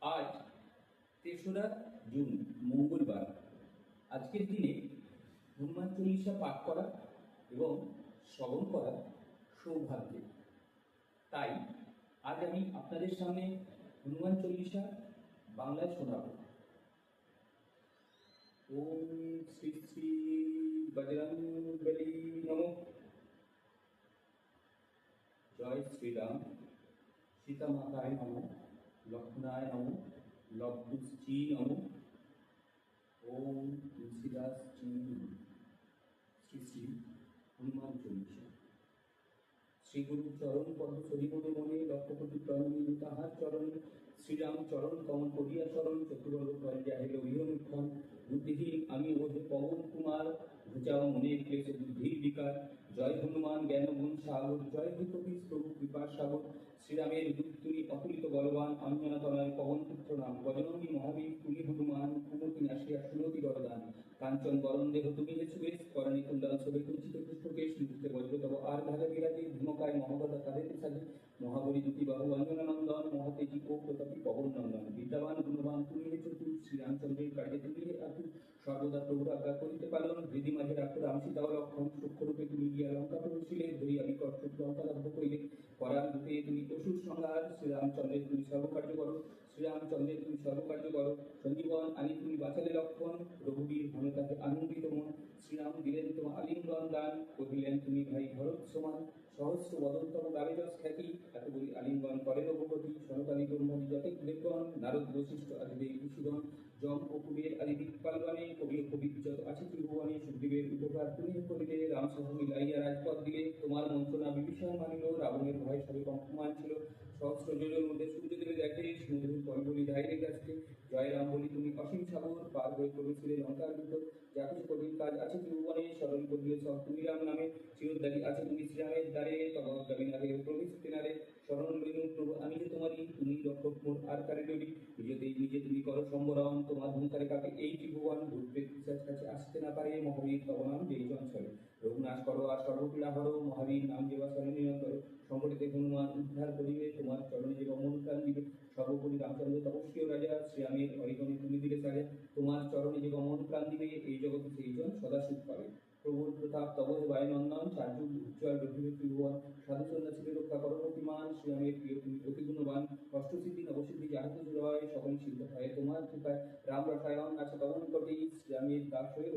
আজ ৩রা জুন মঙ্গলবার। আজকের দিনে হনুমান চল্লিশা পাঠ করা এবং শ্রবণ করা সৌভাগ্যের। তাই আজ আমি আপনাদের সামনে হনুমান চল্লিশা বাংলায় শোনাব। ওম শ্রী শ্রী বজরংবলী নমঃ। জয় শ্রীরাম। সীতা মাতায় নমঃ। লক্ষ্মণায় নমঃ। লবকুশজি নমঃ। ওম তুলসীদাস জি নমঃ। শ্রী শ্রী হনুমান চল্লিশা। শ্রী গুরু চরণ পদ্ম সরিমনে মনে লক্ষ্যপতি প্রণমী তাহার চরণে শ্রীরাম চরণ কমল করিয়া শরণ চতুর্বর্গ করে যাহিল ইহনুক্ষণ বুদ্ধিহীন আমি ওহে পবন কুমার ঘুচাও মনে ক্লেশ বুদ্ধির বিকার। জয় হনুমান জ্ঞান গুণ সাগর জয় হে কবি প্রভু কৃপার সাগর। শ্রীরামের দূত তুমি অতুলিত বলবান অঞ্জনা তনয় পবন পুত্র নাম বজরঙ্গী মহাবীর তুমি হনুমান কুমতি নাশিয়া সুরতি বরদান। কাঞ্চন বরণ দেহ তুমি হে সুবেশ করণে কুণ্ডল শোভে কুঞ্চিত পুষ্পকেশ মুক্তে বজ্র তব আর ভাগে বিরাজে ধূমকায় মহাগতা তাদের সাজে মহাবলী দুটি বাহু অঞ্জনা নন্দন মহাতেজি ও প্রতাপী পবন নন্দন বিদ্যাবান গুণবান তুমি হে চতুর শ্রীরামচন্দ্রের কার্যে তুমি হে আতুর সর্বদা প্রভুর আজ্ঞা করিতে পালন হৃদি মাঝে রাখো রাম সীতা ও লক্ষণ সূক্ষ্মরূপে তুমি গিয়া লঙ্কা প্রবেশিলে ধরিয়া বিকট লঙ্কা লাভ করিলে পরাণ রূপে তুমি অসুর সংহার শ্রীরামচন্দ্রের তুমি সর্বকার্য করো শ্রীরামচন্দ্রের তুমি সর্বকার্য করো সঞ্জীবন আনি তুমি বাঁচালে লক্ষণ রঘুবীর ঘনতাকে আনন্দিত মন শ্রীরাম দিলেন তোমার আলিঙ্গন দান কহিলেন তুমি ভাই ভরত সমান সহস্র বদন্তম গাবিজস খ্যাতি এত বলি আলিঙ্গন করে রঘুপতি সনকালী ব্রহ্মাদি যতে দেবগণ নারদ বশিষ্ঠ আদি দেব ঋষিগণ যম ও কুবের আদি দিকপালগণে কবি ও কবি যত আছে ত্রিভুবনে সুগ্রীবের উপকার তুমি করিলে রাম সহ মিলাইয়া রাজপথ দিলে তোমার মন্ত্রণা বিভীষণ মানিল রাবণের ভয় সবে কম্পমান ছিল সহস্র যোজনের মধ্যে সূর্যদেবে দেখে সমুদ্র কলবলি ধাইরে গাছকে জয় রাম বলি তুমি অসীম সাগর পার হয়ে করেছিলে লঙ্কার ভিতর যা কিছু কঠিন কাজ আছে ত্রিভুবনে স্মরণ করিলে সব তুমি রাম নামে চিরদারি আছে তুমি শ্রীরামের দ্বারে তব গাবিনারে প্রভৃতি নারে স্মরণ লইনু প্রভু আমি যে তোমারই তুমি রক্ষক মোর আর কারে ডরি নিজেতেই নিজে তুমি করো সম্বরণ তোমার হুঙ্কারে কাকে এই ত্রিভুবন ভূতপ্রেত পিশাচ কাছে আসতে না পারে মহাবীর তব নাম যেই চঞ্চলে রঘুনাশ করো আর সর্বপীড়া হরো মহাবীর নাম যেবা স্মরণীয় করো সংকটিতে হনুমান উদ্ধার করিবে তোমার চরণে যে মনপ্রাণ দিবে সর্বোপরি রামচন্দ্র তপস্বী রাজা শ্রীরামের অরিগণে তুমি দিলে সাজা তোমার চরণে যে মনপ্রাণ দিবে এই জগতে সেই জন সদা সুখ পাবে প্রভুর প্রতাপ তব বায়ুনন্দন চারযুগ উজ্জ্বল রঘুবীর ত্রিভুবন সাধু সন্ন্যাসীকে রক্ষা করো অতিমান শ্রীরামের প্রিয় তুমি অতি গুণবান অষ্টসিদ্ধি নবসিদ্ধি যাহাতে জুড় হয় সকল সিদ্ধ হয় তোমার কৃপায় রাম রসায়ন আছে তবন কোটি শ্রীরামের দাস হয়ে